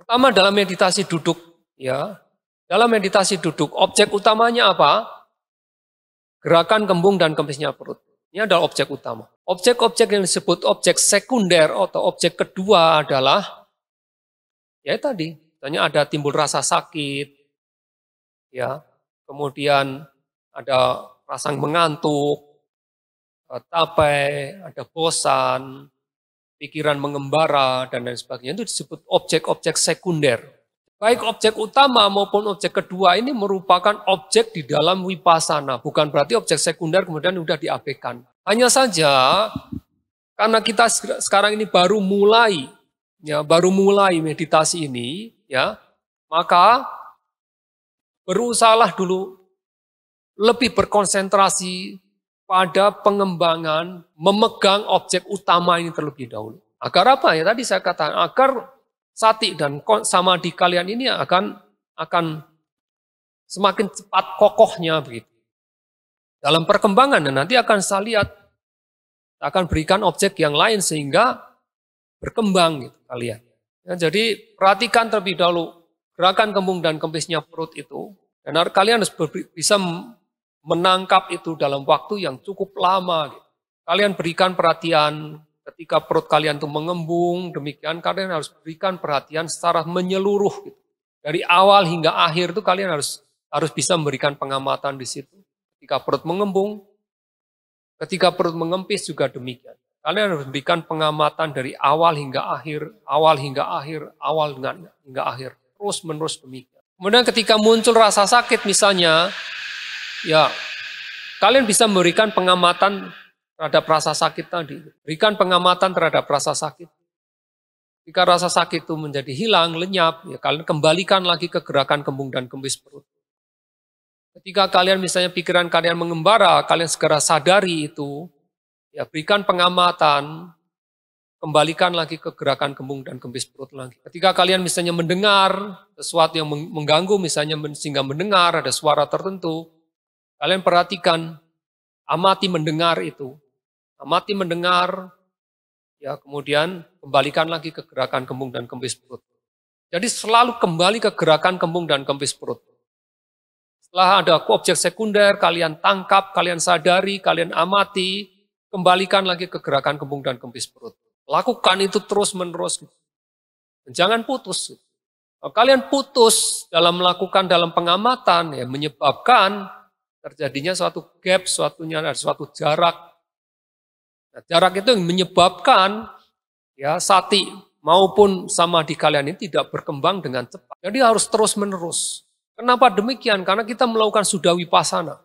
Pertama dalam meditasi duduk, ya. Dalam meditasi duduk, objek utamanya apa? Gerakan kembung dan kempisnya perut. Ini adalah objek utama. Objek-objek yang disebut objek sekunder atau objek kedua adalah ya tadi, misalnya ada timbul rasa sakit, ya, kemudian ada rasa mengantuk, capek, ada bosan, pikiran mengembara dan lain sebagainya. Itu disebut objek-objek sekunder. Baik objek utama maupun objek kedua ini merupakan objek di dalam wipasana. Bukan berarti objek sekunder kemudian sudah diabaikan. Hanya saja karena kita sekarang ini baru mulai meditasi ini, ya, maka berusahalah dulu lebih berkonsentrasi pada pengembangan memegang objek utama ini terlebih dahulu. Agar apa ya? Tadi saya katakan agar sati dan samadhi kalian ini akan semakin cepat kokohnya begitu. Dalam perkembangan dan nanti akan saya lihat akan berikan objek yang lain sehingga berkembang gitu kalian. Ya, jadi perhatikan terlebih dahulu gerakan kembung dan kempisnya perut itu dan kalian harus bisa menangkap itu dalam waktu yang cukup lama. Gitu. Kalian berikan perhatian ketika perut kalian itu mengembung, demikian kalian harus berikan perhatian secara menyeluruh. Gitu. Dari awal hingga akhir itu kalian harus bisa memberikan pengamatan di situ. Ketika perut mengembung, ketika perut mengempis juga demikian. Kalian harus berikan pengamatan dari awal hingga akhir, awal hingga akhir, awal hingga akhir. Terus menerus demikian. Kemudian ketika muncul rasa sakit misalnya, ya kalian bisa memberikan pengamatan terhadap rasa sakit tadi. Berikan pengamatan terhadap rasa sakit. Jika rasa sakit itu menjadi hilang, lenyap, ya kalian kembalikan lagi ke gerakan kembung dan kempis perut. Ketika kalian misalnya pikiran kalian mengembara, kalian segera sadari itu, ya berikan pengamatan, kembalikan lagi ke gerakan kembung dan kempis perut lagi. Ketika kalian misalnya mendengar sesuatu yang mengganggu, misalnya sehingga mendengar ada suara tertentu, kalian perhatikan, amati mendengar itu, amati mendengar, ya kemudian kembalikan lagi ke gerakan kembung dan kempis perut. Jadi selalu kembali ke gerakan kembung dan kempis perut. Setelah ada objek sekunder, kalian tangkap, kalian sadari, kalian amati, kembalikan lagi ke gerakan kembung dan kempis perut. Lakukan itu terus-menerus. Jangan putus. Kalau kalian putus dalam melakukan dalam pengamatan, ya menyebabkan terjadinya suatu gap, suatu jarak. Nah, jarak itu yang menyebabkan ya sati maupun samadhi kalian ini tidak berkembang dengan cepat. Jadi harus terus-menerus. Kenapa demikian? Karena kita melakukan sudah wipasana.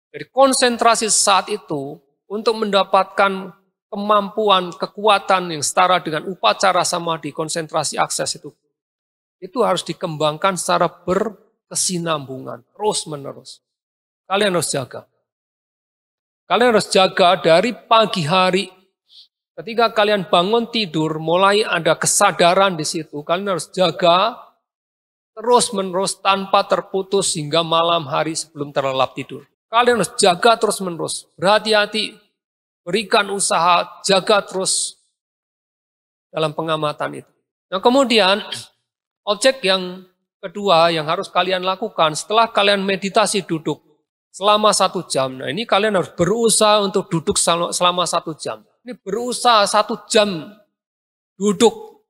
Jadi konsentrasi saat itu untuk mendapatkan kemampuan, kekuatan yang setara dengan upacara samadhi, konsentrasi akses itu harus dikembangkan secara berkesinambungan, terus-menerus. Kalian harus jaga. Kalian harus jaga dari pagi hari. Ketika kalian bangun tidur, mulai ada kesadaran di situ. Kalian harus jaga terus-menerus tanpa terputus hingga malam hari sebelum terlelap tidur. Kalian harus jaga terus-menerus. Berhati-hati, berikan usaha, jaga terus dalam pengamatan itu. Nah kemudian, objek yang kedua yang harus kalian lakukan setelah kalian meditasi duduk selama 1 jam. Nah ini kalian harus berusaha untuk duduk selama 1 jam. Ini berusaha 1 jam duduk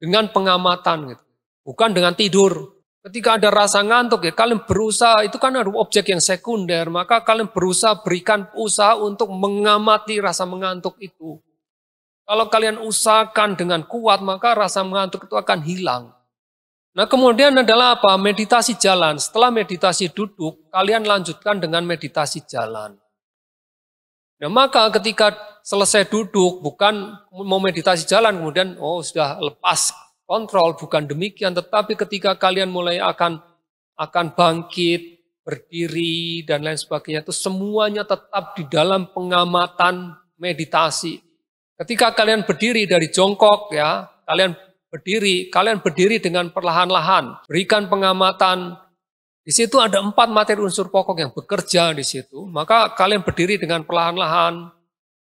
dengan pengamatan gitu. Bukan dengan tidur. Ketika ada rasa ngantuk ya kalian berusaha, itu kan ada objek yang sekunder, maka kalian berusaha berikan usaha untuk mengamati rasa mengantuk itu. Kalau kalian usahakan dengan kuat, maka rasa mengantuk itu akan hilang. Nah kemudian adalah apa? Meditasi jalan. Setelah meditasi duduk, kalian lanjutkan dengan meditasi jalan. Nah maka ketika selesai duduk, bukan mau meditasi jalan, kemudian sudah lepas kontrol, bukan demikian, tetapi ketika kalian mulai akan bangkit, berdiri, dan lain sebagainya, itu semuanya tetap di dalam pengamatan meditasi. Ketika kalian berdiri dari jongkok, ya, kalian berdiri dengan perlahan-lahan, berikan pengamatan. Di situ ada 4 materi unsur pokok yang bekerja di situ, maka kalian berdiri dengan perlahan-lahan,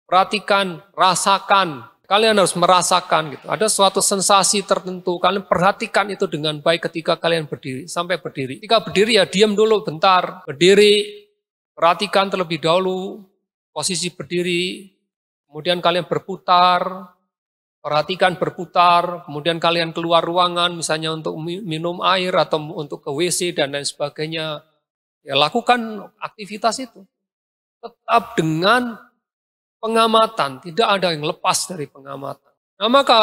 perhatikan, rasakan. kalian harus merasakan gitu. Ada suatu sensasi tertentu, kalian perhatikan itu dengan baik ketika kalian berdiri, sampai berdiri. Ketika berdiri ya diam dulu bentar, berdiri, perhatikan terlebih dahulu posisi berdiri, kemudian kalian berputar, perhatikan berputar, kemudian kalian keluar ruangan misalnya untuk minum air atau untuk ke WC dan lain sebagainya. Ya lakukan aktivitas itu. Tetap dengan pengamatan, tidak ada yang lepas dari pengamatan. Nah maka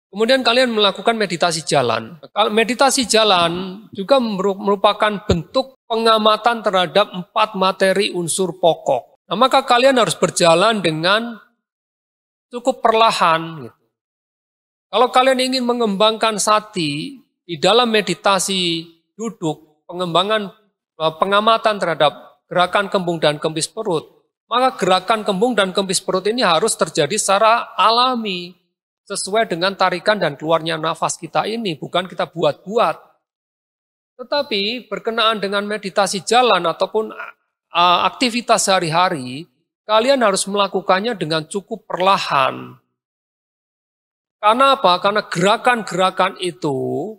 kemudian kalian melakukan meditasi jalan. Meditasi jalan juga merupakan bentuk pengamatan terhadap 4 materi unsur pokok. Nah maka kalian harus berjalan dengan cukup perlahan. Gitu. Kalau kalian ingin mengembangkan sati di dalam meditasi duduk, pengamatan terhadap gerakan kembung dan kempis perut, maka gerakan kembung dan kempis perut ini harus terjadi secara alami, sesuai dengan tarikan dan keluarnya nafas kita ini, bukan kita buat-buat. Tetapi berkenaan dengan meditasi jalan ataupun aktivitas sehari-hari, kalian harus melakukannya dengan cukup perlahan. Karena apa? Karena gerakan-gerakan itu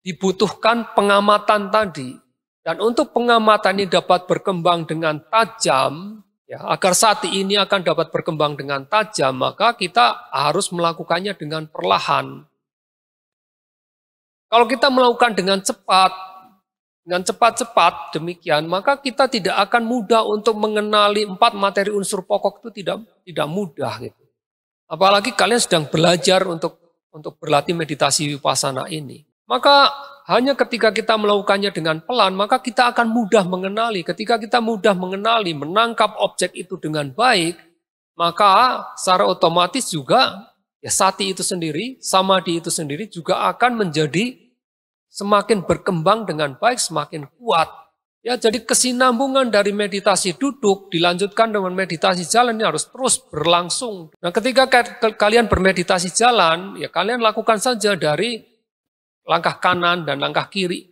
dibutuhkan pengamatan tadi. Dan untuk pengamatan ini dapat berkembang dengan tajam, ya, agar sati ini akan dapat berkembang dengan tajam, maka kita harus melakukannya dengan perlahan. Kalau kita melakukan dengan cepat demikian, maka kita tidak akan mudah untuk mengenali 4 materi unsur pokok itu tidak mudah gitu. Apalagi kalian sedang belajar untuk berlatih meditasi vipassana ini. Maka hanya ketika kita melakukannya dengan pelan, maka kita akan mudah mengenali. Ketika kita mudah mengenali, menangkap objek itu dengan baik, maka secara otomatis juga ya sati itu sendiri, samadhi itu sendiri juga akan menjadi semakin berkembang dengan baik, semakin kuat. Ya, jadi kesinambungan dari meditasi duduk dilanjutkan dengan meditasi jalan ini harus terus berlangsung. Nah, ketika kalian bermeditasi jalan, ya kalian lakukan saja dari langkah kanan dan langkah kiri.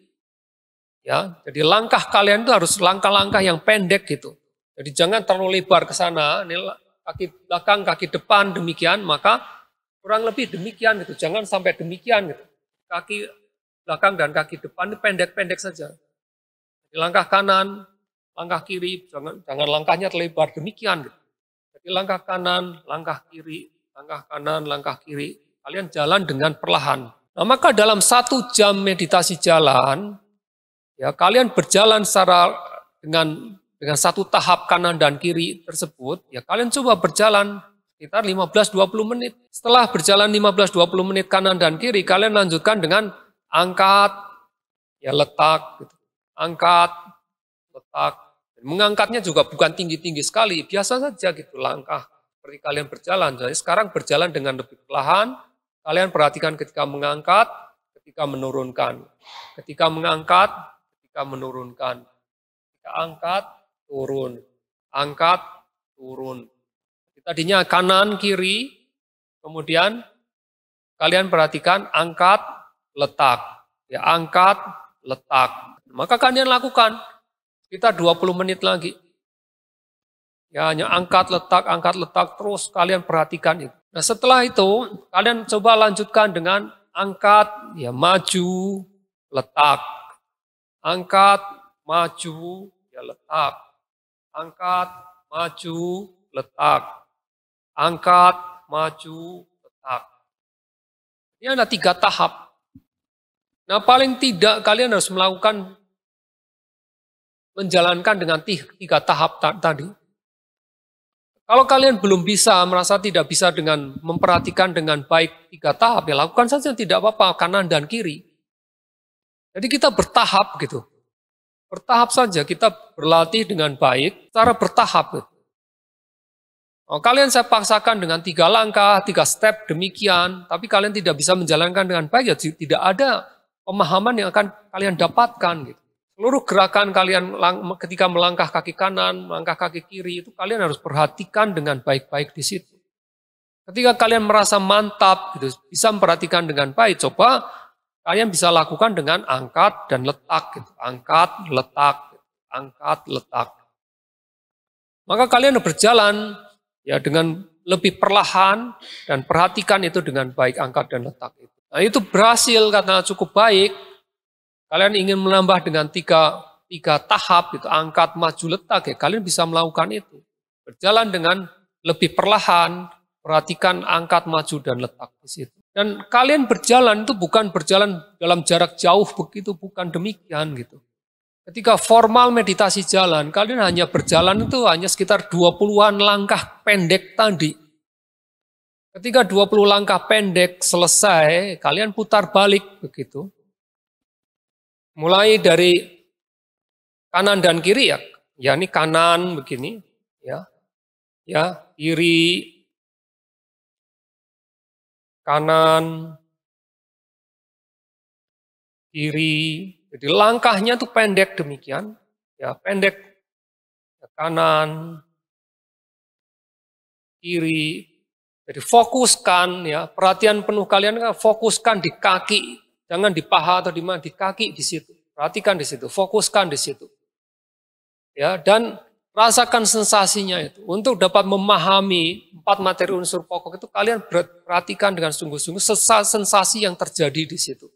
Ya, jadi langkah kalian itu harus langkah-langkah yang pendek gitu. Jadi jangan terlalu lebar ke sana, ini kaki belakang, kaki depan demikian, maka kurang lebih demikian gitu. Jangan sampai demikian gitu. Kaki belakang dan kaki depan ini pendek-pendek saja. Jadi langkah kanan, langkah kiri, jangan langkahnya terlebar demikian gitu. Jadi langkah kanan, langkah kiri, langkah kanan, langkah kiri. Kalian jalan dengan perlahan. Nah, maka dalam 1 jam meditasi jalan, ya kalian berjalan dengan 1 tahap kanan dan kiri tersebut, ya kalian coba berjalan sekitar 15-20 menit. Setelah berjalan 15-20 menit kanan dan kiri, kalian lanjutkan dengan angkat, ya letak, gitu. Angkat, letak. Dan mengangkatnya juga bukan tinggi-tinggi sekali, biasa saja gitu langkah seperti kalian berjalan. Jadi sekarang berjalan dengan lebih perlahan. Kalian perhatikan ketika mengangkat, ketika menurunkan. Ketika mengangkat, ketika menurunkan. Ketika angkat, turun. Angkat, turun. Tadinya kanan, kiri, kemudian kalian perhatikan angkat, letak. Ya, angkat, letak. Maka kalian lakukan sekitar 20 menit lagi. Ya, hanya angkat, letak, terus kalian perhatikan itu. Nah setelah itu, kalian coba lanjutkan dengan angkat, ya maju, letak. Angkat, maju, ya letak. Angkat, maju, letak. Angkat, maju, letak. Ini ada 3 tahap. Nah paling tidak kalian harus menjalankan dengan 3 tahap tadi. Kalau kalian belum bisa, merasa tidak bisa dengan memperhatikan dengan baik 3 tahap, ya lakukan saja tidak apa-apa, kanan dan kiri. Jadi kita bertahap gitu. Bertahap saja, kita berlatih dengan baik, secara bertahap. Gitu. Oh, kalian saya paksakan dengan 3 langkah, 3 step demikian, tapi kalian tidak bisa menjalankan dengan baik, ya tidak ada pemahaman yang akan kalian dapatkan gitu. Seluruh gerakan kalian ketika melangkah kaki kanan, melangkah kaki kiri, itu kalian harus perhatikan dengan baik-baik di situ. Ketika kalian merasa mantap, gitu, bisa memperhatikan dengan baik, coba kalian bisa lakukan dengan angkat dan letak. Gitu. Angkat, letak, angkat, letak. Maka kalian berjalan ya dengan lebih perlahan, dan perhatikan itu dengan baik, angkat dan letak itu. Nah itu berhasil karena cukup baik. Kalian ingin menambah dengan tiga tahap, gitu, angkat, maju, letak, ya kalian bisa melakukan itu. Berjalan dengan lebih perlahan, perhatikan, angkat, maju, dan letak di situ. Dan kalian berjalan itu bukan berjalan dalam jarak jauh begitu, bukan demikian gitu. Ketika formal meditasi jalan, kalian hanya berjalan itu hanya sekitar 20-an langkah pendek tadi. Ketika 20 langkah pendek selesai, kalian putar balik begitu. Mulai dari kanan dan kiri ya ini kanan begini, ya kiri, kanan, kiri. Jadi langkahnya tuh pendek demikian, ya pendek, ya, kanan, kiri. Jadi fokuskan ya, perhatian penuh kalian fokuskan di kaki, jangan di paha atau di mana, di kaki di situ. Perhatikan di situ, fokuskan di situ. Ya, dan rasakan sensasinya itu. Untuk dapat memahami 4 materi unsur pokok itu kalian perhatikan dengan sungguh-sungguh sensasi yang terjadi di situ.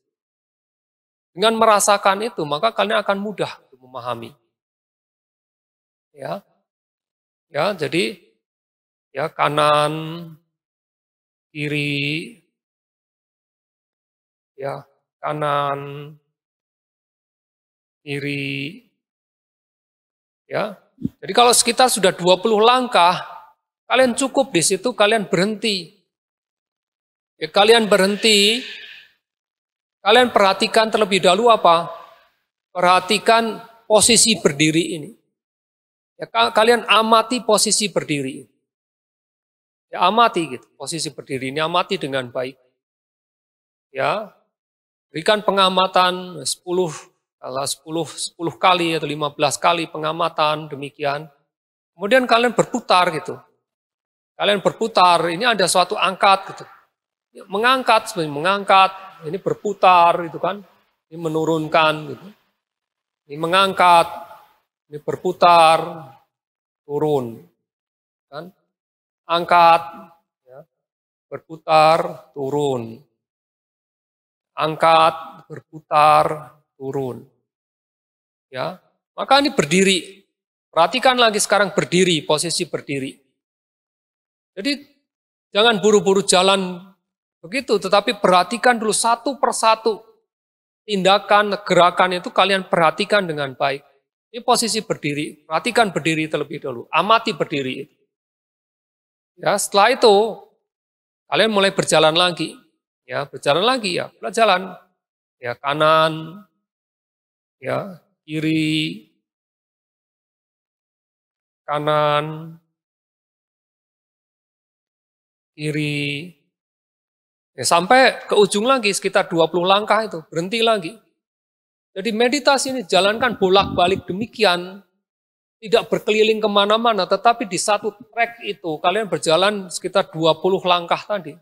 Dengan merasakan itu, maka kalian akan mudah memahami. Ya, jadi ya kanan, kiri, ya kanan, kiri, ya. Jadi kalau sekitar sudah 20 langkah, kalian cukup di situ, kalian berhenti. Ya, kalian berhenti, kalian perhatikan terlebih dahulu apa? Perhatikan posisi berdiri ini. Ya, kalian amati posisi berdiri. Ya, amati gitu, posisi berdiri ini amati dengan baik. Ya, berikan pengamatan 10 kali atau 15 kali pengamatan demikian. Kemudian kalian berputar gitu. Kalian berputar, ini ada suatu angkat gitu. Mengangkat, sebenarnya mengangkat, ini berputar gitu kan. Ini menurunkan gitu. Ini mengangkat, ini berputar, turun. Kan? Angkat, ya, berputar, turun. Angkat, berputar, turun. Ya, maka ini berdiri. Perhatikan lagi sekarang berdiri, posisi berdiri. Jadi jangan buru-buru jalan begitu, tetapi perhatikan dulu satu persatu tindakan, gerakan itu kalian perhatikan dengan baik. Ini posisi berdiri, perhatikan berdiri terlebih dahulu, amati berdiri. Ya, setelah itu kalian mulai berjalan lagi. Ya, berjalan lagi ya, berjalan. Ya, kanan, ya, kiri, kanan, kiri. Ya, sampai ke ujung lagi sekitar 20 langkah itu, berhenti lagi. Jadi meditasi ini jalankan bolak-balik demikian, tidak berkeliling kemana-mana, tetapi di satu trek itu kalian berjalan sekitar 20 langkah tadi.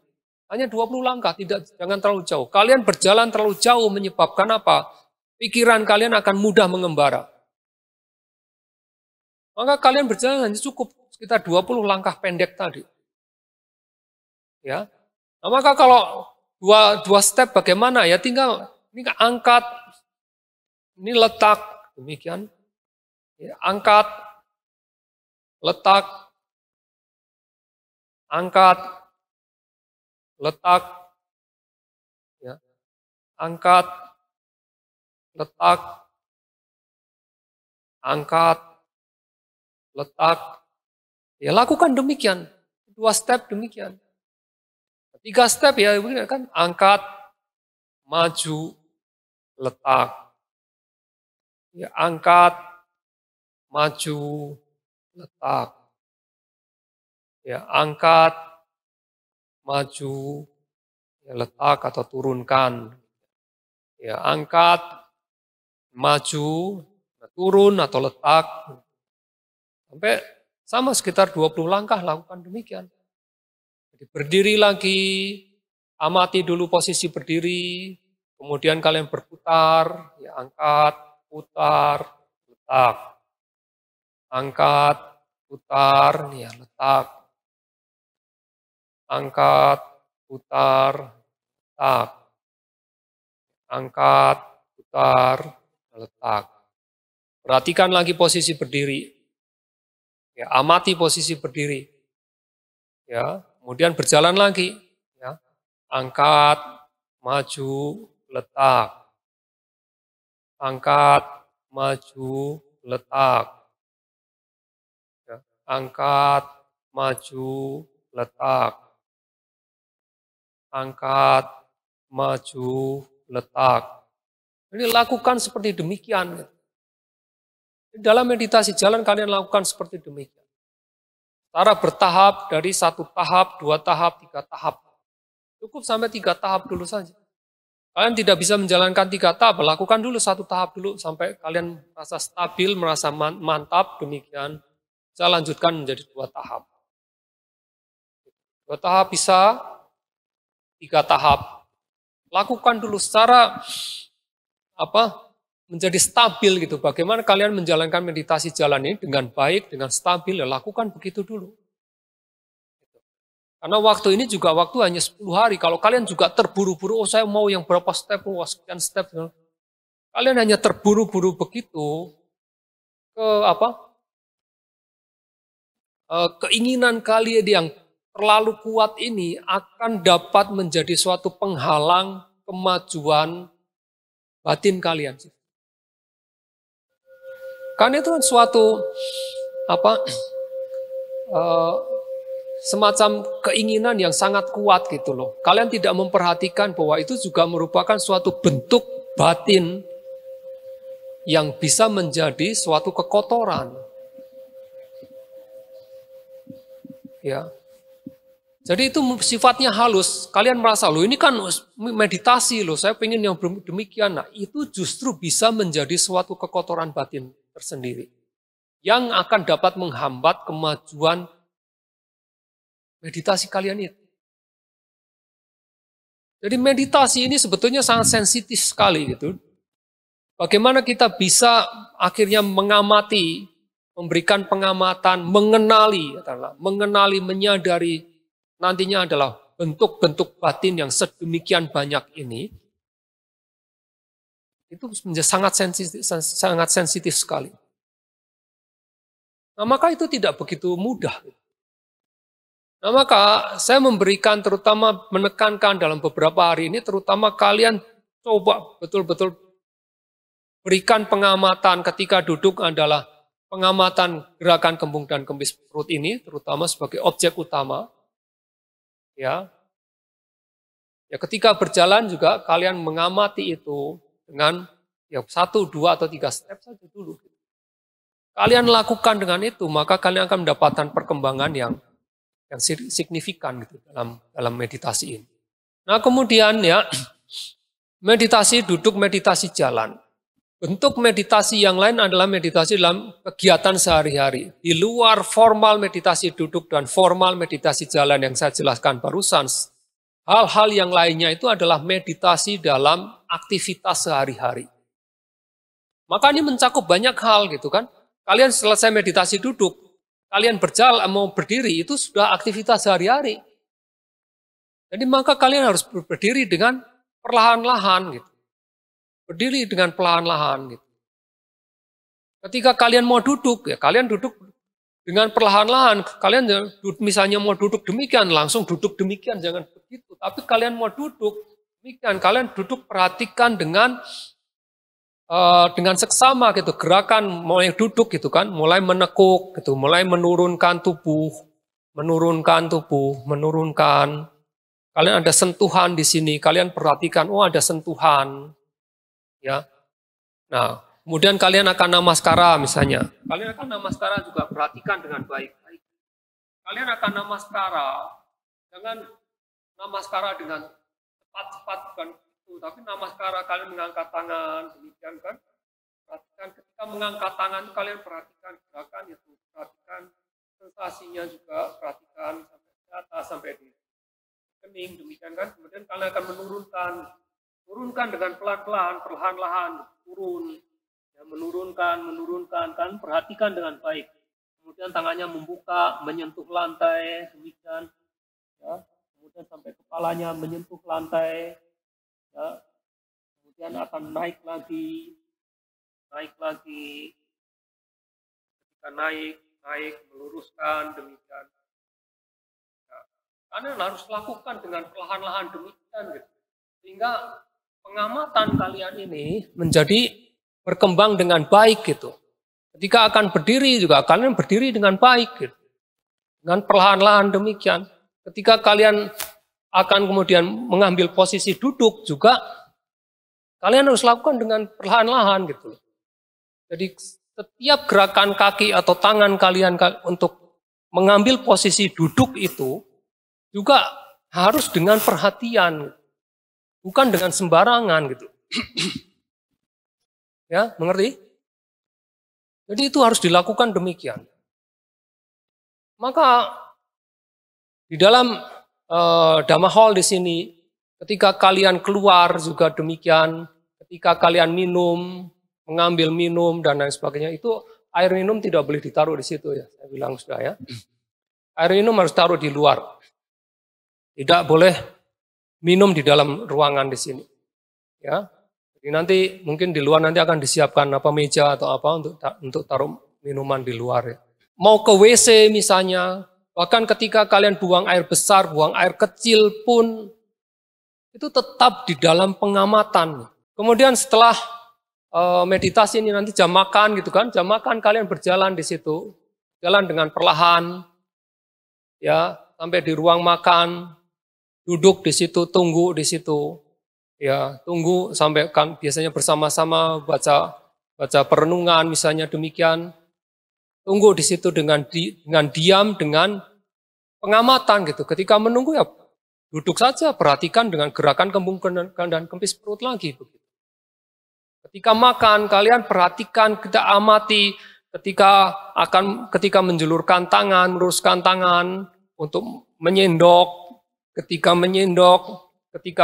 Hanya 20 langkah, jangan terlalu jauh. Kalian berjalan terlalu jauh menyebabkan apa? Pikiran kalian akan mudah mengembara. Maka kalian berjalan hanya cukup sekitar 20 langkah pendek tadi. Ya. Nah, maka kalau dua step bagaimana? Ya tinggal ini angkat, ini letak, demikian. Ya, angkat, letak, angkat, letak, ya, angkat, letak, angkat, letak. Ya lakukan demikian, 2 step demikian. 3 step ya kan, angkat, maju, letak. Ya, angkat, maju, letak. Ya, angkat, maju, ya, letak atau turunkan. Ya, angkat, maju, turun atau letak. Sampai sama sekitar 20 langkah lakukan demikian. Jadi berdiri lagi, amati dulu posisi berdiri, kemudian kalian berputar, ya angkat, putar, letak. Angkat, putar, ya letak. angkat, putar, letak. Angkat, putar, letak. Perhatikan lagi posisi berdiri. Ya, amati posisi berdiri. Ya, kemudian berjalan lagi. Ya, angkat, maju, letak. Angkat, maju, letak. Ya, angkat, maju, letak. Angkat, maju, letak. Ini lakukan seperti demikian. Dalam meditasi jalan kalian lakukan seperti demikian. Secara bertahap dari 1 tahap, 2 tahap, 3 tahap. Cukup sampai 3 tahap dulu saja. Kalian tidak bisa menjalankan 3 tahap, lakukan dulu 1 tahap dulu sampai kalian merasa stabil, merasa mantap, demikian. Bisa lanjutkan menjadi 2 tahap. 2 tahap bisa, 3 tahap. Lakukan dulu secara menjadi stabil gitu. Bagaimana kalian menjalankan meditasi jalan ini dengan baik, dengan stabil, ya lakukan begitu dulu. Karena waktu ini juga waktu hanya 10 hari. Kalau kalian juga terburu-buru, oh saya mau yang berapa step, sekian step. Kalian hanya terburu-buru begitu, keinginan kalian yang terlalu kuat ini akan dapat menjadi suatu penghalang kemajuan batin kalian. Karena itu kan suatu semacam keinginan yang sangat kuat gitu loh. Kalian tidak memperhatikan bahwa itu juga merupakan suatu bentuk batin yang bisa menjadi suatu kekotoran. Ya. Jadi itu sifatnya halus. Kalian merasa, loh ini kan meditasi loh, saya pengen yang demikian. Nah, itu justru bisa menjadi suatu kekotoran batin tersendiri. Yang akan dapat menghambat kemajuan meditasi kalian itu. Jadi meditasi ini sebetulnya sangat sensitif sekali gitu. Bagaimana kita bisa akhirnya mengamati, memberikan pengamatan, mengenali, menyadari nantinya adalah bentuk-bentuk batin yang sedemikian banyak ini, itu sangat sensitif sekali. Nah, maka itu tidak begitu mudah. Nah, maka saya memberikan terutama menekankan dalam beberapa hari ini, terutama kalian coba betul-betul berikan pengamatan ketika duduk adalah pengamatan gerakan kembung dan kempis perut ini, terutama sebagai objek utama. Ya, ketika berjalan juga kalian mengamati itu dengan 1, 2, atau 3 step saja dulu. Kalian lakukan dengan itu, maka kalian akan mendapatkan perkembangan yang signifikan gitu dalam meditasi ini. Nah, kemudian ya, meditasi duduk, meditasi jalan. Bentuk meditasi yang lain adalah meditasi dalam kegiatan sehari-hari. Di luar formal meditasi duduk dan formal meditasi jalan yang saya jelaskan barusan, hal-hal yang lainnya itu adalah meditasi dalam aktivitas sehari-hari. Maka ini mencakup banyak hal gitu kan. Kalian selesai meditasi duduk, kalian berjalan, mau berdiri, itu sudah aktivitas sehari-hari. Jadi maka kalian harus berdiri dengan perlahan-lahan gitu. Berdiri dengan perlahan-lahan gitu. Ketika kalian mau duduk, ya kalian duduk dengan perlahan-lahan. Kalian misalnya mau duduk demikian, langsung duduk demikian, jangan begitu. Tapi kalian mau duduk demikian, kalian duduk perhatikan dengan seksama gitu, gerakan mulai duduk gitu kan, mulai menekuk gitu, mulai menurunkan tubuh. Kalian ada sentuhan di sini, kalian perhatikan, oh ada sentuhan. Ya. Nah, kemudian kalian akan namaskara misalnya. Kalian akan namaskara juga perhatikan dengan baik-baik. Kalian akan namaskara, jangan namaskara dengan cepat-cepat bukan itu, tapi namaskara kalian mengangkat tangan, demikian kan. Perhatikan ketika mengangkat tangan kalian perhatikan gerakan itu, perhatikan sensasinya juga, perhatikan sampai di atas, sampai di kening, demikian kan. Kemudian kalian akan menurunkan dengan pelan-pelan, perlahan-lahan, turun. Ya, menurunkan kan, perhatikan dengan baik. Kemudian tangannya membuka, menyentuh lantai, demikian. Ya. kemudian sampai kepalanya menyentuh lantai, ya, kemudian akan naik lagi, ketika naik meluruskan demikian. Nah, kalian harus lakukan dengan perlahan-lahan demikian, gitu. Sehingga pengamatan kalian ini menjadi berkembang dengan baik gitu. Ketika akan berdiri juga kalian berdiri dengan baik gitu. Dengan perlahan-lahan demikian. Ketika kalian akan kemudian mengambil posisi duduk juga kalian harus lakukan dengan perlahan-lahan gitu. Jadi setiap gerakan kaki atau tangan kalian untuk mengambil posisi duduk itu juga harus dengan perhatian. Bukan dengan sembarangan gitu. Ya, mengerti? Jadi itu harus dilakukan demikian. Maka di dalam Dhamma Hall di sini, ketika kalian keluar juga demikian, ketika kalian minum, mengambil minum dan lain sebagainya, itu air minum tidak boleh ditaruh di situ ya. Saya bilang sudah ya. Air minum harus taruh di luar. Tidak boleh minum di dalam ruangan di sini. Ya. Jadi nanti mungkin di luar nanti akan disiapkan apa meja atau apa untuk taruh minuman di luar ya. Mau ke WC misalnya, bahkan ketika kalian buang air besar, buang air kecil pun itu tetap di dalam pengamatan. Kemudian setelah meditasi ini nanti jam makan gitu kan, jam makan kalian berjalan di situ, jalan dengan perlahan, ya sampai di ruang makan, duduk di situ, tunggu di situ. Ya, tunggu sampai kan biasanya bersama-sama baca perenungan misalnya demikian. Tunggu di situ dengan diam, dengan pengamatan gitu. Ketika menunggu ya duduk saja, perhatikan dengan gerakan kembung dan kempis perut lagi. Ketika makan, kalian perhatikan, kita amati ketika menjulurkan tangan, meluruskan tangan untuk menyendok, ketika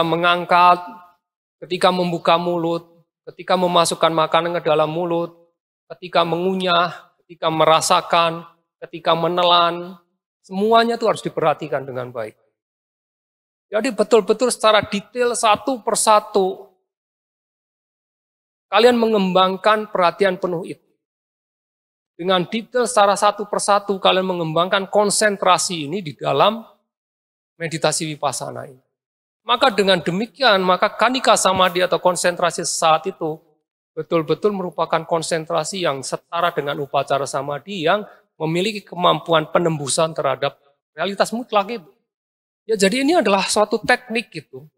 mengangkat, ketika membuka mulut, ketika memasukkan makanan ke dalam mulut, ketika mengunyah, ketika merasakan, ketika menelan, semuanya itu harus diperhatikan dengan baik. Jadi betul-betul secara detail satu persatu, kalian mengembangkan perhatian penuh itu. Dengan detail secara satu persatu, kalian mengembangkan konsentrasi ini di dalam meditasi vipassana ini. Maka dengan demikian, maka kanika samadhi atau konsentrasi saat itu betul-betul merupakan konsentrasi yang setara dengan upacara samadhi yang memiliki kemampuan penembusan terhadap realitas mutlak itu. Ya, jadi ini adalah suatu teknik gitu.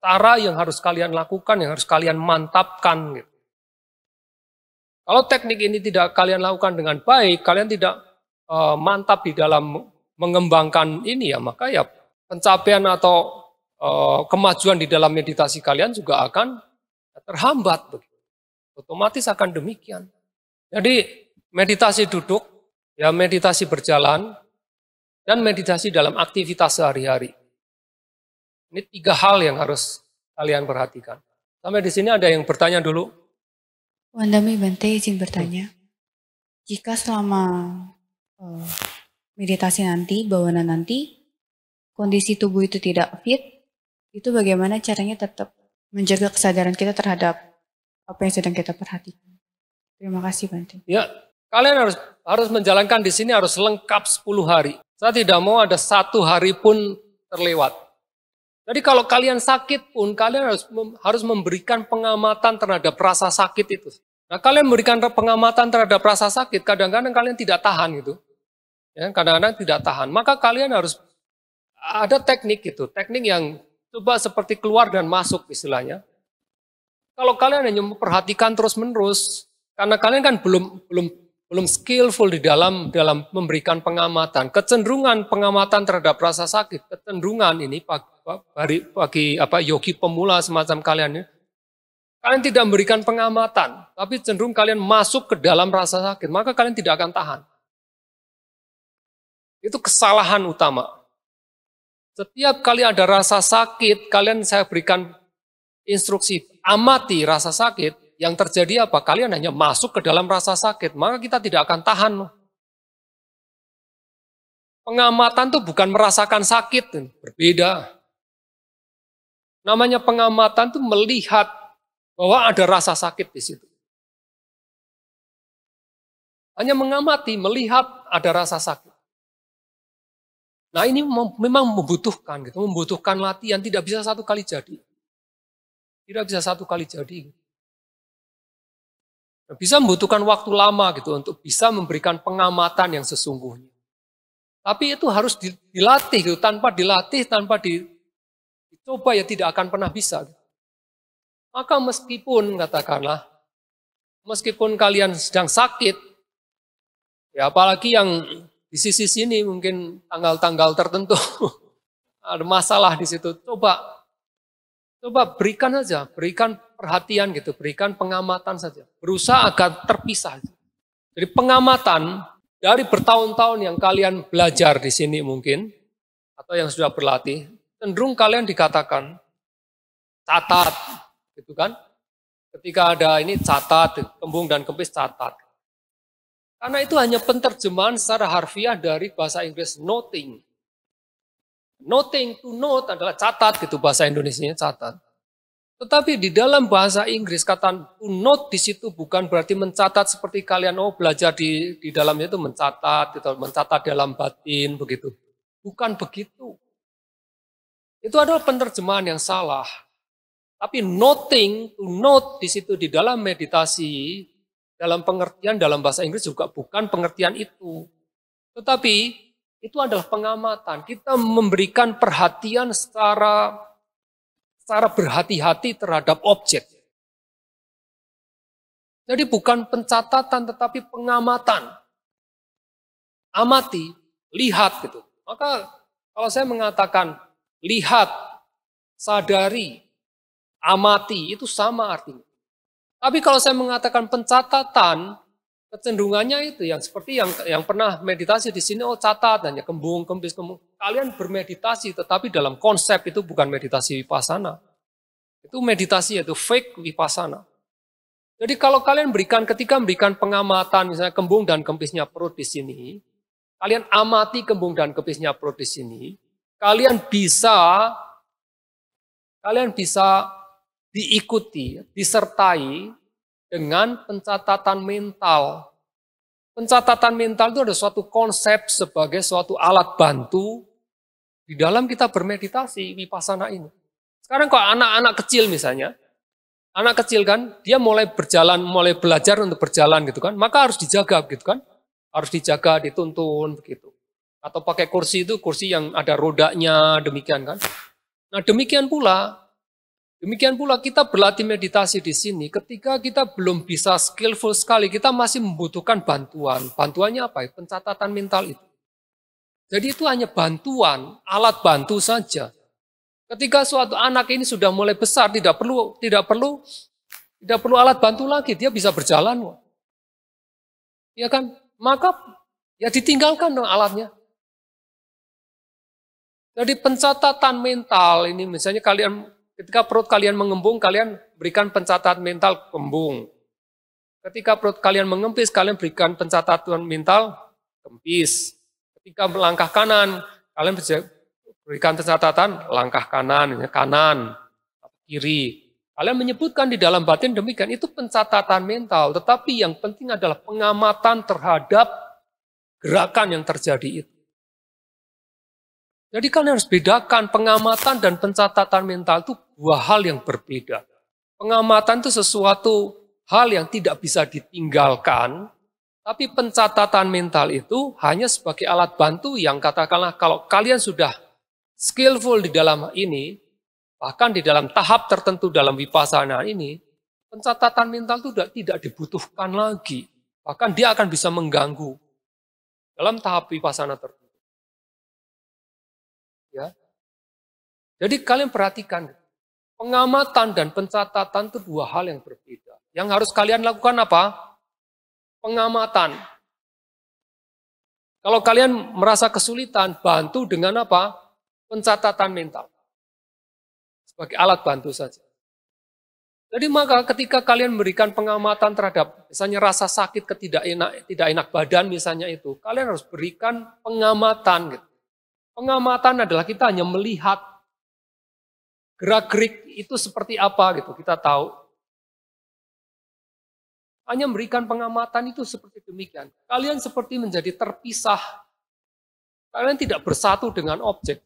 Cara yang harus kalian lakukan, yang harus kalian mantapkan gitu. Kalau teknik ini tidak kalian lakukan dengan baik, kalian tidak mantap di dalam mengembangkan ini ya, maka ya pencapaian atau kemajuan di dalam meditasi kalian juga akan terhambat. Otomatis akan demikian. Jadi meditasi duduk, ya meditasi berjalan, dan meditasi dalam aktivitas sehari-hari. Ini 3 hal yang harus kalian perhatikan. Sampai di sini ada yang bertanya dulu. Wandami Bante izin bertanya. Jika selama meditasi nanti, bhavana nanti, kondisi tubuh itu tidak fit, itu bagaimana caranya tetap menjaga kesadaran kita terhadap apa yang sedang kita perhatikan. Terima kasih Bante. Ya, kalian harus menjalankan di sini harus lengkap 10 hari. Saya tidak mau ada 1 hari pun terlewat. Jadi kalau kalian sakit pun kalian harus memberikan pengamatan terhadap rasa sakit itu. Nah, kalian memberikan pengamatan terhadap rasa sakit, kadang-kadang kalian tidak tahan gitu. Ya, kadang-kadang tidak tahan. Maka kalian harus ada teknik gitu, teknik yang coba seperti keluar dan masuk istilahnya. Kalau kalian hanya memperhatikan terus-menerus, karena kalian kan belum skillful di dalam memberikan pengamatan. Kecenderungan pengamatan terhadap rasa sakit, kecenderungan ini bagi yogi pemula semacam kalian ini, kalian tidak memberikan pengamatan, tapi cenderung kalian masuk ke dalam rasa sakit, maka kalian tidak akan tahan. Itu kesalahan utama. Setiap kali ada rasa sakit, saya berikan instruksi, amati rasa sakit, yang terjadi apa? Kalian hanya masuk ke dalam rasa sakit, maka kita tidak akan tahan. Pengamatan itu bukan merasakan sakit, berbeda. Namanya pengamatan itu melihat bahwa ada rasa sakit di situ. Hanya mengamati, melihat ada rasa sakit. Nah ini memang membutuhkan, gitu, membutuhkan latihan, tidak bisa satu kali jadi. Tidak bisa satu kali jadi. Bisa membutuhkan waktu lama gitu untuk bisa memberikan pengamatan yang sesungguhnya. Tapi itu harus dilatih gitu, tanpa dilatih, tanpa dicoba ya tidak akan pernah bisa. Maka meskipun katakanlah, meskipun kalian sedang sakit, ya apalagi yang di sisi sini mungkin tanggal-tanggal tertentu ada masalah di situ, coba berikan saja, berikan perhatian gitu, berikan pengamatan saja. Berusaha agar terpisah. Jadi pengamatan dari bertahun-tahun yang kalian belajar di sini mungkin, atau yang sudah berlatih, cenderung kalian dikatakan catat, gitu kan? Ketika ada ini catat, kembung dan kempis catat. Karena itu hanya penerjemahan secara harfiah dari bahasa Inggris noting. Noting to note adalah catat gitu bahasa Indonesianya catat. Tetapi di dalam bahasa Inggris kata to note di situ bukan berarti mencatat seperti kalian belajar di dalamnya itu mencatat, gitu, mencatat dalam batin begitu. Bukan begitu. Itu adalah penerjemahan yang salah. Tapi noting to note di situ di dalam meditasi, dalam pengertian dalam bahasa Inggris juga bukan pengertian itu. Tetapi itu adalah pengamatan. Kita memberikan perhatian secara berhati-hati terhadap objek. Jadi bukan pencatatan tetapi pengamatan. Amati, lihat gitu. Maka kalau saya mengatakan lihat, sadari, amati itu sama artinya. Tapi kalau saya mengatakan pencatatan, kecenderungannya itu yang seperti yang pernah meditasi di sini, catat hanya kembung, kempis, kembung. Kalian bermeditasi, tetapi dalam konsep itu bukan meditasi vipassana. Itu meditasi, yaitu fake vipassana. Jadi kalau kalian ketika memberikan pengamatan, misalnya kembung dan kempisnya perut di sini, kalian amati kembung dan kempisnya perut di sini, kalian bisa diikuti, disertai dengan pencatatan mental. Pencatatan mental itu ada suatu konsep sebagai suatu alat bantu di dalam kita bermeditasi vipassana ini. Sekarang kalau anak-anak kecil misalnya, anak kecil kan dia mulai belajar untuk berjalan gitu kan, maka harus dijaga gitu kan, harus dijaga, dituntun begitu. Atau pakai kursi itu kursi yang ada rodanya demikian kan. Nah demikian pula kita berlatih meditasi di sini, ketika kita belum bisa skillful sekali, kita masih membutuhkan bantuan. Bantuannya apa? Pencatatan mental itu. Jadi itu hanya bantuan, alat bantu saja. Ketika suatu anak ini sudah mulai besar, tidak perlu alat bantu lagi, dia bisa berjalan. Ya kan? Maka ya ditinggalkan dong alatnya. Jadi pencatatan mental ini misalnya ketika perut kalian mengembung, kalian berikan pencatatan mental kembung. Ketika perut kalian mengempis, kalian berikan pencatatan mental kempis. Ketika melangkah kanan, kalian berikan pencatatan langkah kanan, kiri. Kalian menyebutkan di dalam batin demikian, itu pencatatan mental. Tetapi yang penting adalah pengamatan terhadap gerakan yang terjadi itu. Jadi kalian harus bedakan pengamatan dan pencatatan mental itu dua hal yang berbeda. Pengamatan itu sesuatu hal yang tidak bisa ditinggalkan, tapi pencatatan mental itu hanya sebagai alat bantu yang katakanlah kalau kalian sudah skillful di dalam ini, bahkan di dalam tahap tertentu dalam vipassana ini, pencatatan mental itu tidak dibutuhkan lagi. Bahkan dia akan bisa mengganggu dalam tahap vipassana tertentu. Ya. Jadi kalian perhatikan, pengamatan dan pencatatan itu dua hal yang berbeda. Yang harus kalian lakukan apa? Pengamatan. Kalau kalian merasa kesulitan, bantu dengan apa? Pencatatan mental. Sebagai alat bantu saja. Jadi maka ketika kalian memberikan pengamatan terhadap misalnya rasa sakit, tidak enak badan misalnya itu, kalian harus berikan pengamatan. Gitu. Pengamatan adalah kita hanya melihat gerak-gerik itu seperti apa gitu, kita tahu. Hanya memberikan pengamatan itu seperti demikian. Kalian seperti menjadi terpisah. Kalian tidak bersatu dengan objek.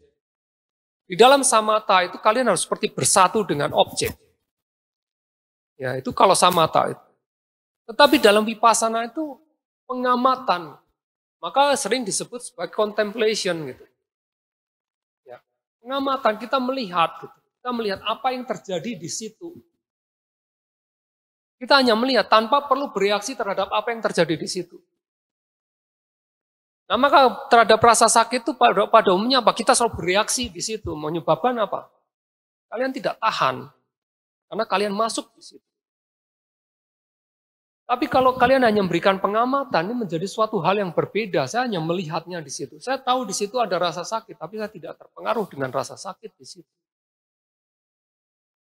Di dalam samatha itu kalian harus seperti bersatu dengan objek. Ya, itu kalau samatha itu. Tetapi dalam vipassana itu pengamatan. Maka sering disebut sebagai contemplation gitu. Ya, pengamatan, kita melihat gitu. Kita melihat apa yang terjadi di situ. Kita hanya melihat tanpa perlu bereaksi terhadap apa yang terjadi di situ. Nah, maka terhadap rasa sakit itu pada umumnya apa? Kita selalu bereaksi di situ. Menyebabkan apa? Kalian tidak tahan. Karena kalian masuk di situ. Tapi kalau kalian hanya memberikan pengamatan, ini menjadi suatu hal yang berbeda. Saya hanya melihatnya di situ. Saya tahu di situ ada rasa sakit, tapi saya tidak terpengaruh dengan rasa sakit di situ.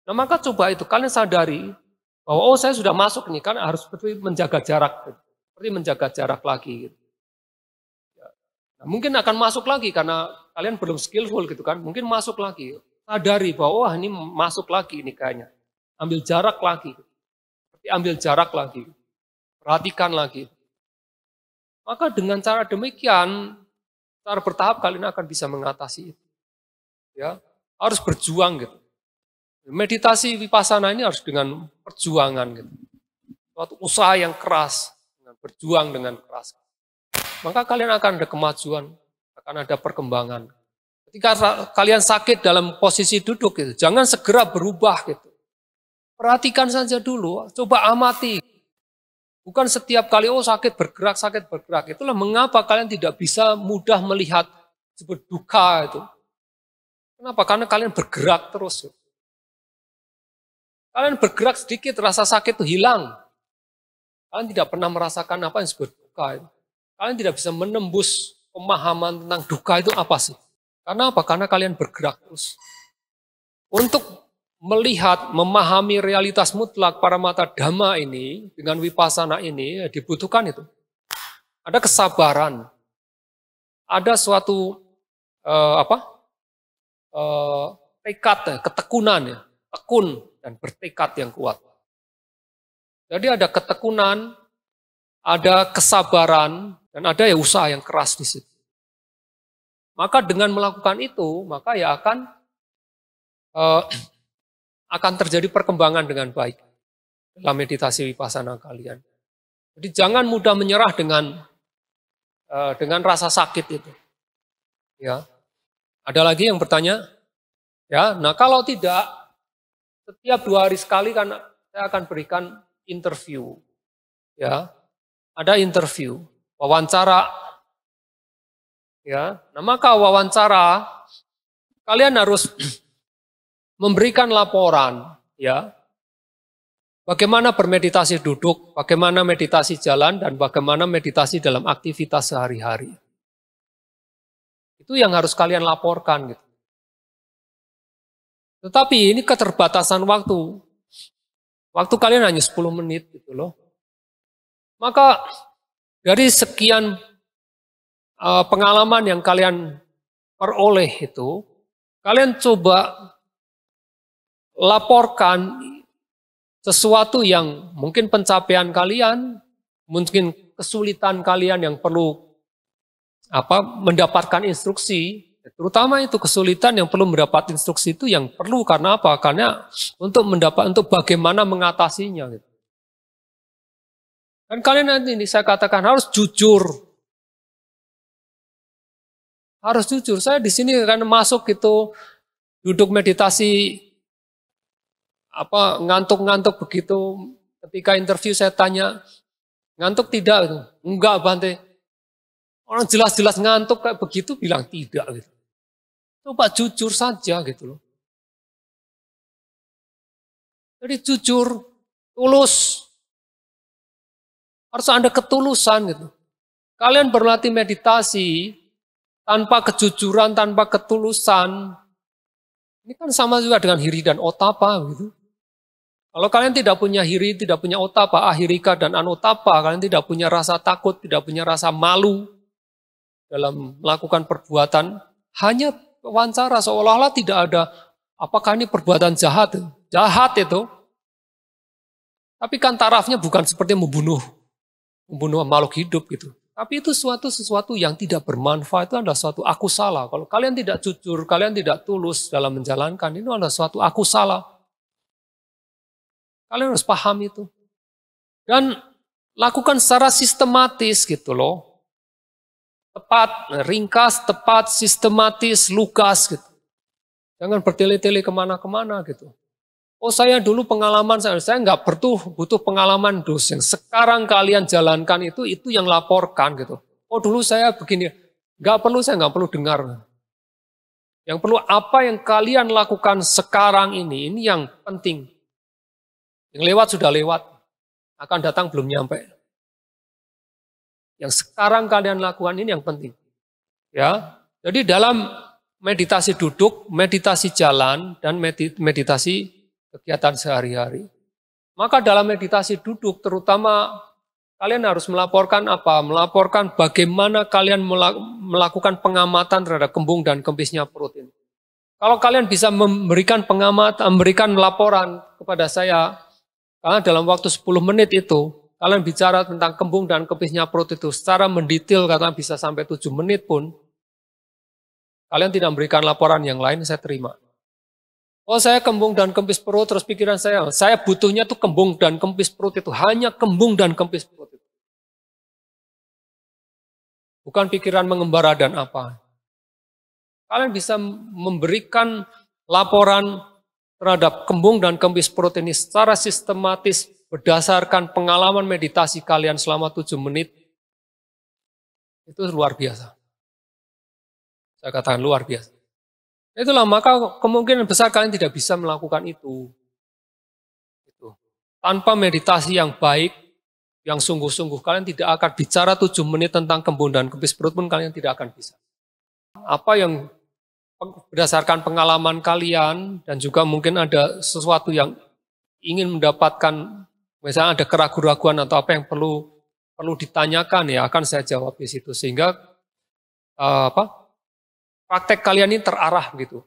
Nah, maka coba itu, kalian sadari, bahwa saya sudah masuk nih, kan harus seperti menjaga jarak. Seperti menjaga jarak lagi. Gitu. Nah, mungkin akan masuk lagi karena kalian belum skillful gitu kan. Mungkin masuk lagi. Sadari bahwa ini masuk lagi ini kayaknya. Ambil jarak lagi. Seperti ambil jarak lagi. Perhatikan lagi. Maka dengan cara demikian, secara bertahap kalian akan bisa mengatasi itu. Ya, harus berjuang gitu. Meditasi vipassana ini harus dengan perjuangan gitu. Suatu usaha yang keras, dengan berjuang dengan keras. Maka kalian akan ada kemajuan, akan ada perkembangan. Ketika kalian sakit dalam posisi duduk gitu, jangan segera berubah gitu. Perhatikan saja dulu, coba amati. Bukan setiap kali sakit bergerak. Itulah mengapa kalian tidak bisa mudah melihat seperti duka itu. Kenapa? Karena kalian bergerak terus. Gitu. Kalian bergerak sedikit, rasa sakit itu hilang. Kalian tidak pernah merasakan apa yang disebut duka. Kalian tidak bisa menembus pemahaman tentang duka itu apa sih. Karena apa? Karena kalian bergerak terus. Untuk melihat, memahami realitas mutlak paramata dhamma ini, dengan vipassana ini, dibutuhkan itu. Ada kesabaran. Ada suatu tekad, ketekunan ya. Tekun dan bertekad yang kuat. Jadi ada ketekunan, ada kesabaran, dan ada ya usaha yang keras di situ. Maka dengan melakukan itu, maka ya akan terjadi perkembangan dengan baik dalam meditasi vipassana kalian. Jadi jangan mudah menyerah dengan rasa sakit itu. Ya, ada lagi yang bertanya? Ya, nah kalau tidak. Setiap 2 hari sekali kan saya akan berikan interview. Ya. Ada interview, wawancara. Ya. Nah, maka wawancara kalian harus memberikan laporan, ya. Bagaimana bermeditasi duduk, bagaimana meditasi jalan, dan bagaimana meditasi dalam aktivitas sehari-hari. Itu yang harus kalian laporkan gitu. Tetapi ini keterbatasan waktu. Waktu kalian hanya 10 menit gitu loh. Maka dari sekian pengalaman yang kalian peroleh itu, kalian coba laporkan sesuatu yang mungkin pencapaian kalian, mungkin kesulitan kalian yang perlu mendapatkan instruksi. Terutama itu kesulitan yang perlu mendapat instruksi itu yang perlu karena apa? Karena untuk bagaimana mengatasinya. Gitu. Dan kalian nanti ini saya katakan harus jujur. Harus jujur. Saya di sini kan masuk gitu duduk meditasi ngantuk-ngantuk begitu. Ketika interview saya tanya ngantuk tidak? Gitu. Enggak Bante. Orang jelas-jelas ngantuk kayak begitu bilang tidak gitu. Coba jujur saja gitu loh. Jadi jujur, tulus. Harus ada ketulusan gitu. Kalian berlatih meditasi tanpa kejujuran, tanpa ketulusan. Ini kan sama juga dengan hiri dan otapa gitu. Kalau kalian tidak punya hiri, tidak punya otapa, ahirika dan anotapa, kalian tidak punya rasa takut, tidak punya rasa malu dalam melakukan perbuatan, hanya wawancara seolah-olah tidak ada, apakah ini perbuatan jahat? Jahat itu. Tapi kan tarafnya bukan seperti membunuh makhluk hidup gitu. Tapi itu sesuatu yang tidak bermanfaat, itu adalah suatu aku salah. Kalau kalian tidak jujur, kalian tidak tulus dalam menjalankan, itu adalah suatu aku salah. Kalian harus paham itu. Dan lakukan secara sistematis gitu loh. Tepat, ringkas, tepat, sistematis, lugas gitu. Jangan bertele-tele kemana-kemana gitu. Oh saya dulu pengalaman, saya nggak butuh pengalaman dosen. Sekarang kalian jalankan itu yang laporkan gitu. Oh dulu saya begini, saya nggak perlu dengar. Yang perlu apa yang kalian lakukan sekarang ini yang penting. Yang lewat sudah lewat, akan datang belum nyampe. Yang sekarang kalian lakukan ini yang penting. Ya, jadi dalam meditasi duduk, meditasi jalan, dan meditasi kegiatan sehari-hari. Maka dalam meditasi duduk terutama kalian harus melaporkan apa? Melaporkan bagaimana kalian melakukan pengamatan terhadap kembung dan kempisnya perut ini. Kalau kalian bisa memberikan laporan kepada saya, karena dalam waktu 10 menit itu, kalian bicara tentang kembung dan kempisnya perut itu secara mendetail, karena bisa sampai 7 menit pun, kalian tidak memberikan laporan yang lain, saya terima. Oh saya kembung dan kempis perut, terus pikiran saya butuhnya tuh kembung dan kempis perut itu, hanya kembung dan kempis perut itu. Bukan pikiran mengembara dan apa. Kalian bisa memberikan laporan terhadap kembung dan kempis perut ini secara sistematis berdasarkan pengalaman meditasi kalian selama 7 menit. Itu luar biasa. Saya katakan luar biasa. Itulah maka kemungkinan besar kalian tidak bisa melakukan itu. Tanpa meditasi yang baik, yang sungguh-sungguh, kalian tidak akan bicara 7 menit tentang kembung dan kempis perut pun kalian tidak akan bisa. Apa yang berdasarkan pengalaman kalian dan juga mungkin ada sesuatu yang ingin mendapatkan, misalnya ada keraguan-keraguan atau apa yang perlu ditanyakan, ya akan saya jawab di situ sehingga praktek kalian ini terarah gitu.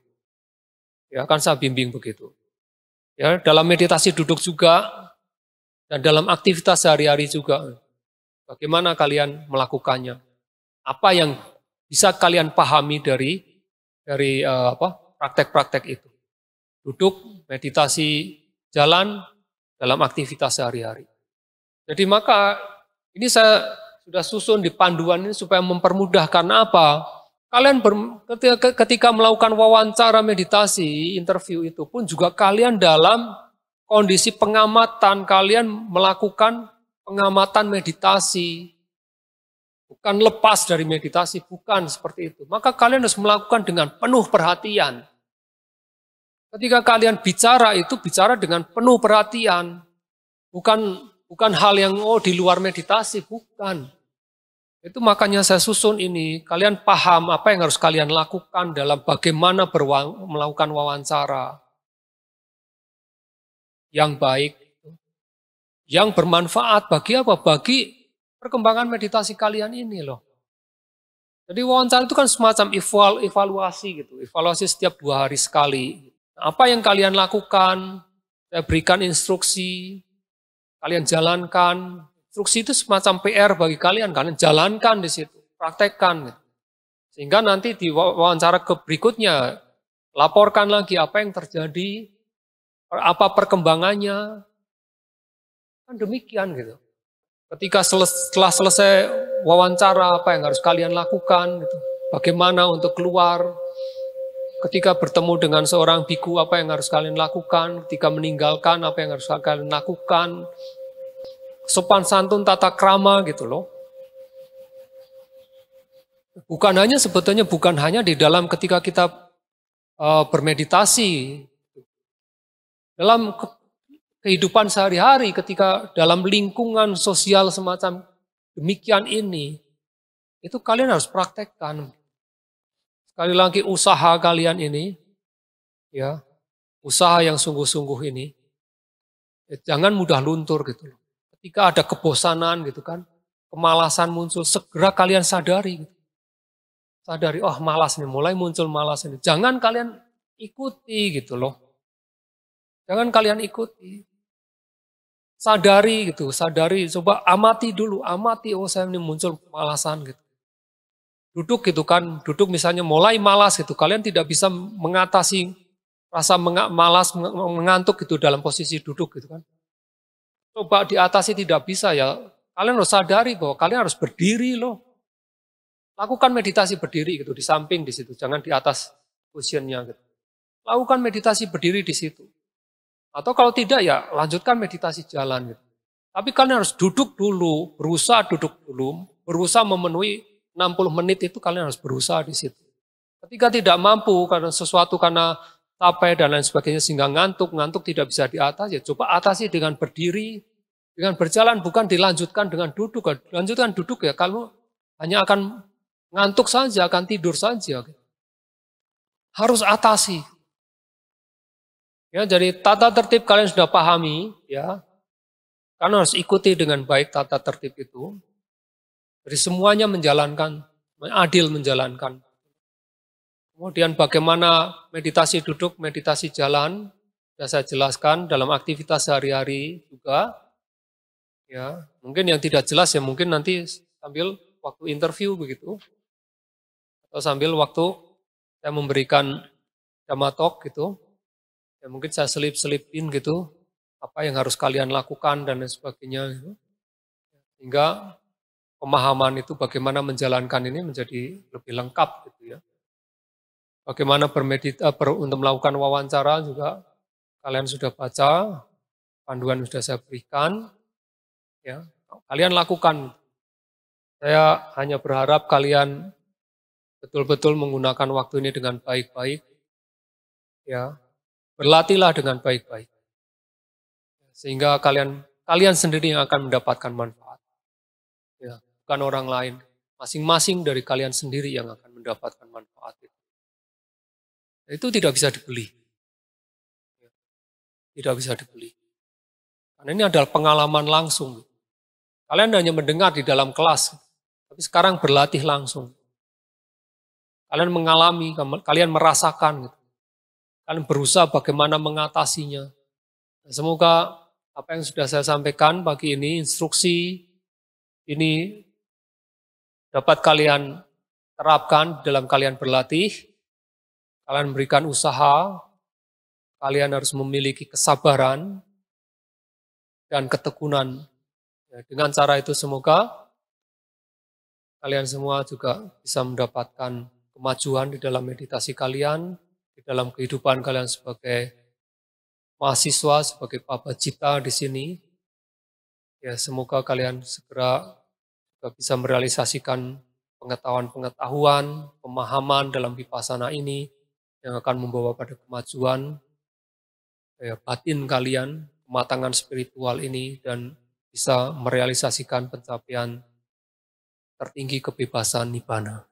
Ya akan saya bimbing begitu. Ya dalam meditasi duduk juga dan dalam aktivitas sehari-hari juga. Bagaimana kalian melakukannya? Apa yang bisa kalian pahami dari praktek-praktek itu? Duduk, meditasi, jalan dalam aktivitas sehari-hari. Jadi maka ini saya sudah susun di panduan ini supaya mempermudah, karena apa? Kalian ketika melakukan wawancara meditasi, interview itu pun juga kalian dalam kondisi pengamatan, kalian melakukan pengamatan meditasi. Bukan lepas dari meditasi, bukan seperti itu. Maka kalian harus melakukan dengan penuh perhatian. Ketika kalian bicara itu bicara dengan penuh perhatian. Bukan hal yang di luar meditasi, bukan. Itu makanya saya susun ini, kalian paham apa yang harus kalian lakukan dalam bagaimana melakukan wawancara yang baik, yang bermanfaat bagi apa? Bagi perkembangan meditasi kalian ini loh. Jadi wawancara itu kan semacam evaluasi gitu, evaluasi setiap 2 hari sekali. Apa yang kalian lakukan, saya berikan instruksi, kalian jalankan. Instruksi itu semacam PR bagi kalian jalankan di situ, praktekkan. Sehingga nanti di wawancara berikutnya, laporkan lagi apa yang terjadi, apa perkembangannya. Kan demikian gitu. Ketika setelah selesai wawancara, apa yang harus kalian lakukan, gitu. Bagaimana untuk keluar, ketika bertemu dengan seorang biku, apa yang harus kalian lakukan, ketika meninggalkan, apa yang harus kalian lakukan, sopan santun, tata krama gitu loh. Sebetulnya bukan hanya di dalam ketika kita bermeditasi, dalam kehidupan sehari-hari, ketika dalam lingkungan sosial semacam demikian ini, itu kalian harus praktekkan. Sekali lagi usaha kalian ini, ya, usaha yang sungguh-sungguh ini, Ya, jangan mudah luntur gitu loh. Ketika ada kebosanan gitu kan, kemalasan muncul, segera kalian sadari. Gitu. Sadari, oh malas nih, mulai muncul malas ini. Jangan kalian ikuti gitu loh. Jangan kalian ikuti. Sadari gitu, sadari. Coba amati dulu, amati, oh saya ini muncul kemalasan gitu. Duduk gitu kan, duduk misalnya mulai malas gitu, kalian tidak bisa mengatasi rasa malas, mengantuk gitu dalam posisi duduk gitu kan. Coba diatasi tidak bisa ya, kalian harus sadari bahwa kalian harus berdiri loh. Lakukan meditasi berdiri gitu, di samping di situ, jangan di atas cushionnya gitu. Lakukan meditasi berdiri di situ. Atau kalau tidak ya lanjutkan meditasi jalan gitu. Tapi kalian harus duduk dulu, berusaha duduk dulu, berusaha memenuhi 60 menit itu kalian harus berusaha di situ. Ketika tidak mampu karena sesuatu karena capek dan lain sebagainya sehingga ngantuk tidak bisa diatasi, ya coba atasi dengan berdiri, dengan berjalan, bukan dilanjutkan dengan duduk. Lanjutkan duduk ya kamu hanya akan ngantuk saja, akan tidur saja. Harus atasi. Ya, jadi tata tertib kalian sudah pahami, ya. Kalian harus ikuti dengan baik tata tertib itu. Jadi semuanya menjalankan, adil menjalankan. Kemudian bagaimana meditasi duduk, meditasi jalan, sudah saya jelaskan dalam aktivitas sehari-hari juga. Ya, mungkin yang tidak jelas ya mungkin nanti sambil waktu interview begitu. Atau sambil waktu saya memberikan Dhamma talk gitu. Ya mungkin saya selip-selipin gitu, apa yang harus kalian lakukan dan lain sebagainya. Gitu. Sehingga pemahaman itu bagaimana menjalankan ini menjadi lebih lengkap gitu ya. Bagaimana untuk melakukan wawancara juga kalian sudah baca, panduan sudah saya berikan, ya kalian lakukan. Saya hanya berharap kalian betul-betul menggunakan waktu ini dengan baik-baik, ya berlatihlah dengan baik-baik, sehingga kalian sendiri yang akan mendapatkan manfaat. Ya, bukan orang lain. Masing-masing dari kalian sendiri yang akan mendapatkan manfaat itu. Itu tidak bisa dibeli. Tidak bisa dibeli. Karena ini adalah pengalaman langsung. Kalian hanya mendengar di dalam kelas, tapi sekarang berlatih langsung. Kalian mengalami, kalian merasakan. Kalian berusaha bagaimana mengatasinya. Semoga apa yang sudah saya sampaikan pagi ini, instruksi ini dapat kalian terapkan dalam kalian berlatih, kalian berikan usaha, kalian harus memiliki kesabaran dan ketekunan. Dengan cara itu semoga kalian semua juga bisa mendapatkan kemajuan di dalam meditasi kalian, di dalam kehidupan kalian sebagai mahasiswa, sebagai pabacita di sini. Ya, semoga kalian segera bisa merealisasikan pengetahuan-pengetahuan, pemahaman dalam vipassana ini yang akan membawa pada kemajuan batin kalian, kematangan spiritual ini, dan bisa merealisasikan pencapaian tertinggi kebebasan nibbana.